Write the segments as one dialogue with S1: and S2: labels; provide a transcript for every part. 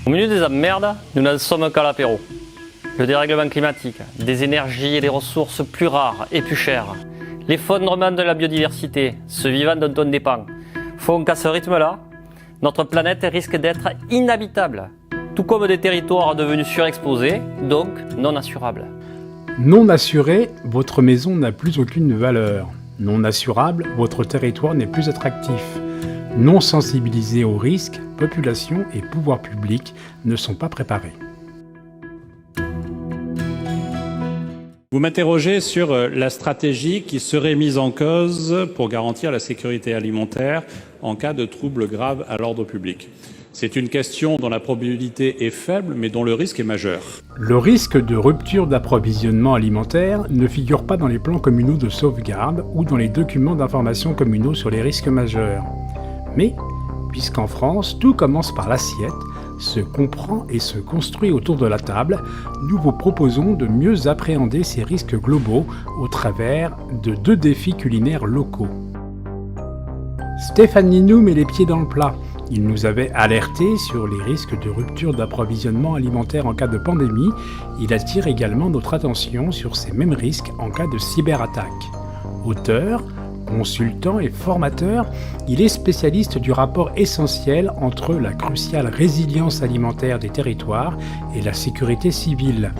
S1: Au milieu des emmerdes, nous n'en sommes qu'à l'apéro. Le dérèglement climatique, des énergies et des ressources plus rares et plus chères, l'effondrement de la biodiversité, ce vivant dont on dépend, font qu'à ce rythme-là, notre planète risque d'être inhabitable, tout comme des territoires devenus surexposés, donc non assurables.
S2: Non assuré, votre maison n'a plus aucune valeur. Non assurable, votre territoire n'est plus attractif. Non sensibilisé aux risques, population et pouvoirs publics ne sont pas préparés.
S3: Vous m'interrogez sur la stratégie qui serait mise en cause pour garantir la sécurité alimentaire en cas de troubles graves à l'ordre public. C'est une question dont la probabilité est faible, mais dont le risque est majeur.
S2: Le risque de rupture d'approvisionnement alimentaire ne figure pas dans les plans communaux de sauvegarde ou dans les documents d'information communaux sur les risques majeurs. Mais, puisqu'en France, tout commence par l'assiette, se comprend et se construit autour de la table, nous vous proposons de mieux appréhender ces risques globaux au travers de 2 défis culinaires locaux. Stéphane nous met les pieds dans le plat. Il nous avait alertés sur les risques de rupture d'approvisionnement alimentaire en cas de pandémie. Il attire également notre attention sur ces mêmes risques en cas de cyberattaque. Auteur, consultant et formateur, il est spécialiste du rapport essentiel entre la cruciale résilience alimentaire des territoires et la sécurité civile.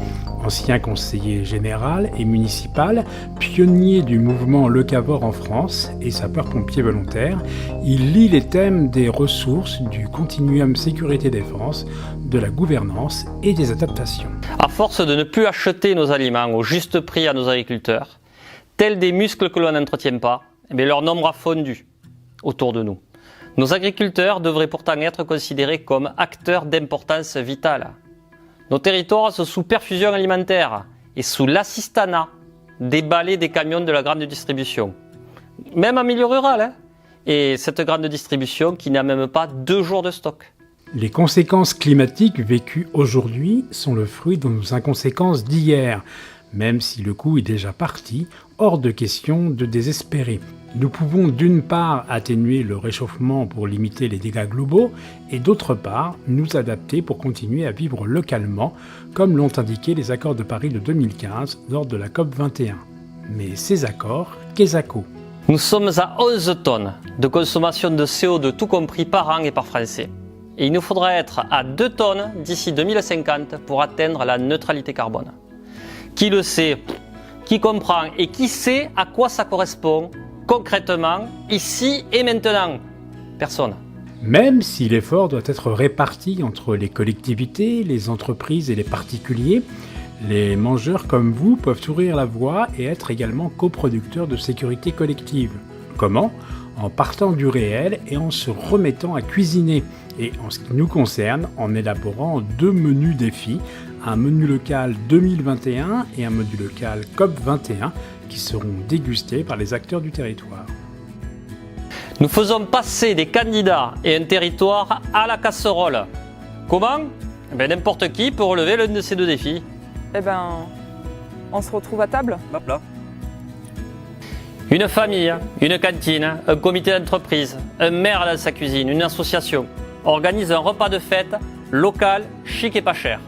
S2: Ancien conseiller général et municipal, pionnier du mouvement Locavor en France et sapeur-pompier volontaire, il lie les thèmes des ressources, du continuum sécurité-défense, de la gouvernance et des adaptations.
S1: À force de ne plus acheter nos aliments au juste prix à nos agriculteurs, tels des muscles que l'on n'entretient pas, leur nombre a fondu autour de nous. Nos agriculteurs devraient pourtant être considérés comme acteurs d'importance vitale. Nos territoires sont sous perfusion alimentaire et sous l'assistanat des balais des camions de la grande distribution. Même en milieu rural, Et cette grande distribution qui n'a même pas 2 jours de stock.
S2: Les conséquences climatiques vécues aujourd'hui sont le fruit de nos inconséquences d'hier. Même si le coup est déjà parti, hors de question de désespérer. Nous pouvons d'une part atténuer le réchauffement pour limiter les dégâts globaux et d'autre part nous adapter pour continuer à vivre localement, comme l'ont indiqué les accords de Paris de 2015 lors de la COP21. Mais ces accords, qu'est-ce qu'à
S1: Nous sommes à 11 tonnes de consommation de CO2 tout compris par an et par Français. Et il nous faudra être à 2 tonnes d'ici 2050 pour atteindre la neutralité carbone. Qui le sait, qui comprend et qui sait à quoi ça correspond concrètement, ici et maintenant? Personne.
S2: Même si l'effort doit être réparti entre les collectivités, les entreprises et les particuliers, les mangeurs comme vous peuvent ouvrir la voie et être également coproducteurs de sécurité collective. Comment ? En partant du réel et en se remettant à cuisiner. Et en ce qui nous concerne, en élaborant 2 menus défis, un menu local 2021 et un menu local COP21 qui seront dégustés par les acteurs du territoire.
S1: Nous faisons passer des candidats et un territoire à la casserole. Comment ? N'importe qui peut relever l'un de ces 2 défis.
S4: On se retrouve à table ?
S3: Hop là.
S1: Une famille, une cantine, un comité d'entreprise, un maire dans sa cuisine, une association organise un repas de fête local, chic et pas cher.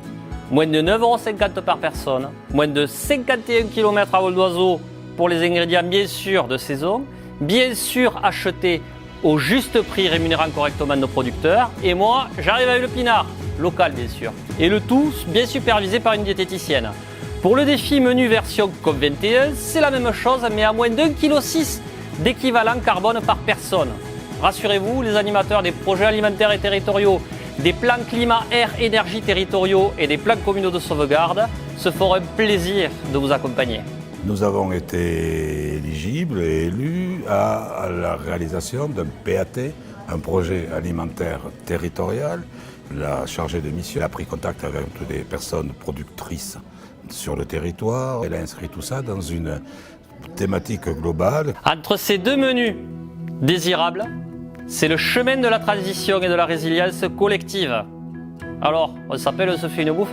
S1: Moins de 9,50 € par personne, moins de 51 km à vol d'oiseau pour les ingrédients bien sûr de saison, bien sûr achetés au juste prix rémunérant correctement nos producteurs, et moi j'arrive avec le pinard, local bien sûr, et le tout bien supervisé par une diététicienne. Pour le défi menu version COP21, c'est la même chose mais à moins d'1,6 kg d'équivalent carbone par personne. Rassurez-vous, les animateurs des projets alimentaires et territoriaux, des plans climat, air, énergie territoriaux et des plans communaux de sauvegarde se feront un plaisir de vous accompagner.
S5: Nous avons été éligibles et élus à la réalisation d'un PAT, un projet alimentaire territorial. La chargée de mission a pris contact avec toutes les personnes productrices sur le territoire. Elle a inscrit tout ça dans une thématique globale.
S1: Entre ces 2 menus désirables, c'est le chemin de la transition et de la résilience collective. Alors, on s'appelle, on se fait une bouffe ?